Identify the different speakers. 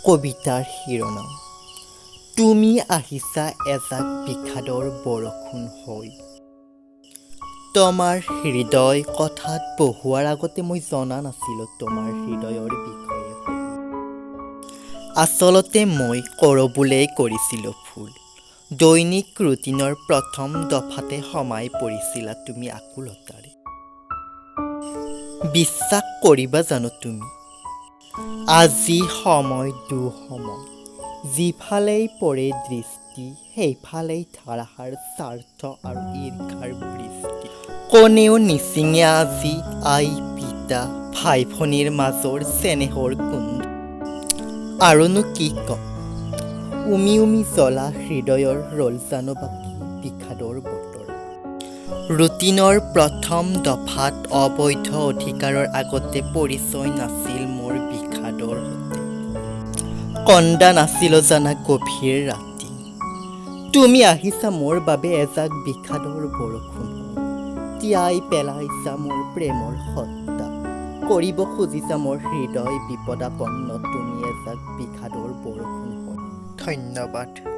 Speaker 1: কবিতাৰ শিৰোনাম তুমি আহিছা এজাক বিষাদৰ বৰষুণ হৈ। তোমাৰ হৃদয় কথাত বহোৱাৰ আগতে মই জনা নাছিলোঁ তোমাৰ হৃদয়ৰ বিষয়ে। আচলতে মই কৰবুলেই কৰিছিলোঁ ভুল। দৈনিক ৰুটিনৰ প্ৰথম দফাতে সোমাই পৰিছিলা তুমি আকুলতাৰে। বিশ্বাস কৰিবা জানো তুমি? আজি সময় দুসময়, যিফালেই পৰে দৃষ্টি সেইফালেই ধাৰাসাৰ স্বাৰ্থ আৰু ঈৰ্ষাৰ বৃষ্টি। কোনেও নিচিঙে আজি আই পিতা ভাই ভনীৰ মাজৰ চেনেহৰ গোন্ধ। আৰুনো কি ক'ম, উমি উমি জ্বলা হৃদয়ৰ ৰল জানো বাকী বিষাদৰ বতৰ। ৰুটিনৰ প্ৰথম দফাত অবৈধ অধিকাৰৰ আগতে পৰিচয় নাছিল মোৰ বিষাদৰ সতে। কন্দা নাছিলো জানা গভীৰ ৰাতি। তুমি আহিছা মোৰ বাবে এজাক বিষাদৰ বৰষুণ হৈ। তিয়াই পেলাইছা মোৰ প্ৰেমৰ সত্তা। কৰিব খুজিছা মোৰ হৃদয় বিপদাপন্ন তুমি এজাক বিষাদৰ বৰষুণ হৈ। ধন্যবাদ।